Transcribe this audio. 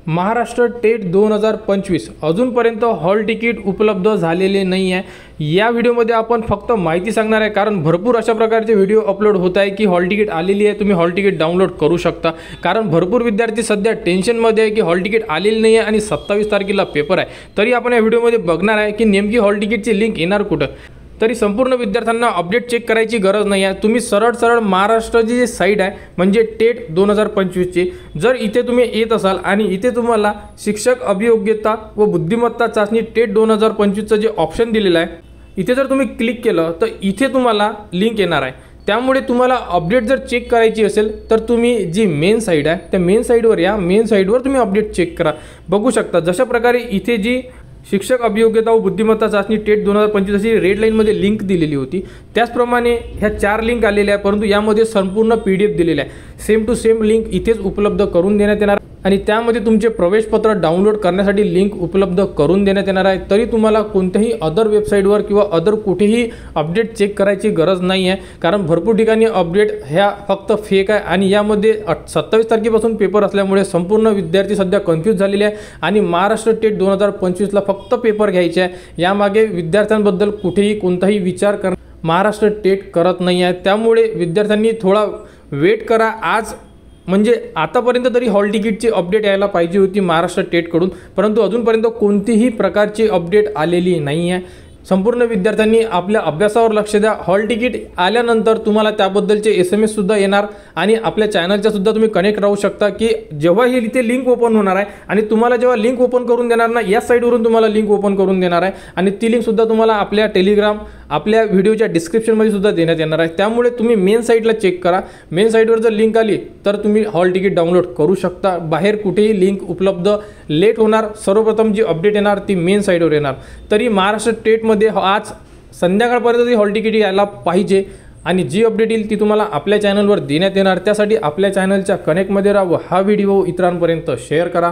Maharashtra TET 2025 अजूनपर्यंत hall ticket उपलब्ध झालेले नाही आहे। या व्हिडिओमध्ये आपण फक्त माहिती सांगणार आहे, कारण भरपूर अशा प्रकारचे व्हिडिओ अपलोड होत आहे की हॉल तिकीट आलेली आहे, तुम्ही हॉल तिकीट डाउनलोड करू शकता। कारण भरपूर विद्यार्थी सध्या टेन्शनमध्ये आहे की हॉल तिकीट आलेली नाही आहे आणि 27 तारखेला पेपर आहे। तरी आपण या व्हिडिओमध्ये बघणार आहे की नेमकी हॉल तिकीटची लिंक येणार कुठं। तरी संपूर्ण विद्यार्थ्यांना अपडेट चेक करायची गरज नाही आहे। तुम्ही सरळ महाराष्ट्राची जी साईट आहे म्हणजे टेट 2025 ची, जर इथे तुम्ही येत असाल आणि इथे तुम्हाला शिक्षक अभियोग्यता व बुद्धिमत्ता चाचणी टेट 2025 चं जे ऑप्शन दिलेलं आहे, इथे जर तुम्ही क्लिक केलं तर इथे तुम्हाला लिंक येणार आहे। त्यामुळे तुम्हाला अपडेट जर चेक करायची असेल तर तुम्ही जी मेन साईट आहे त्या मेन साईटवर या, मेन साईटवर तुम्ही अपडेट चेक करा। बघू शकता जशा प्रकारे इथे जी शिक्षक अभियोग्यता व बुद्धिमत्ता चाचणी टेट 2025 अशी रेड लाईनमध्ये लिंक दिलेली होती, त्याचप्रमाणे ह्या 4 लिंक आलेल्या आहे, परंतु यामध्ये संपूर्ण PDF दिलेले आहे। सेम टू सेम लिंक इथेच उपलब्ध करून देण्यात येणार आणि त्यामध्ये तुमचे प्रवेशपत्र डाउनलोड करण्यासाठी लिंक उपलब्ध करून देण्यात येणार आहे। तरी तुम्हाला कोणत्याही अदर वेबसाईटवर किंवा अदर कुठेही अपडेट चेक करायची गरज नाही आहे, कारण भरपूर ठिकाणी अपडेट ह्या फक्त फेक आहे आणि यामध्ये 27 तारखेपासून पेपर असल्यामुळे संपूर्ण विद्यार्थी सध्या कन्फ्यूज झालेले आहे आणि महाराष्ट्र टेट 2025 ला फक्त पेपर घ्यायचे आहे। यामागे विद्यार्थ्यांबद्दल कुठेही कोणताही विचार महाराष्ट्र टेट करत नाही आहे। त्यामुळे विद्यार्थ्यांनी थोडा वेट करा। आज म्हणजे आतापर्यंत तरी हॉल तिकीटची अपडेट यायला पाहिजे होती महाराष्ट्र टेटकडून, परंतु अजूनपर्यंत कोणतीही प्रकारची अपडेट आलेली नाही आहे। संपूर्ण विद्यार्थ्यांनी आपल्या अभ्यासावर लक्ष द्या। हॉल तिकीट आल्यानंतर तुम्हाला त्याबद्दलचे SMS सुद्धा येणार आणि आपल्या चॅनलच्या सुद्धा तुम्ही कनेक्ट राहू शकता की जेव्हा ही इथे लिंक ओपन होणार आहे आणि तुम्हाला जेव्हा लिंक ओपन करून देणार ना, या साईटवरून तुम्हाला लिंक ओपन करून देणार आहे आणि ती लिंक सुद्धा तुम्हाला आपल्या टेलिग्राम आपल्या व्हिडिओच्या डिस्क्रिप्शनमध्ये सुद्धा देण्यात येणार आहे। त्यामुळे तुम्ही मेन साईटला चेक करा। मेन साईटवर जर लिंक आली तर तुम्ही हॉल तिकीट डाउनलोड करू शकता। बाहेर कुठेही लिंक उपलब्ध लेट होणार, सर्वप्रथम जी अपडेट येणार ती मेन साईटवर येणार। तरी महाराष्ट्र टेटमध्ये आज संध्याकाळपर्यंत हॉल तिकीट यायला पाहिजे आणि जी अपडेट येईल ती तुम्हाला आपल्या चॅनलवर देण्यात येणार। त्यासाठी आपल्या चॅनलच्या कनेक्टमध्ये राहा व हा व्हिडिओ इतरांपर्यंत शेअर करा।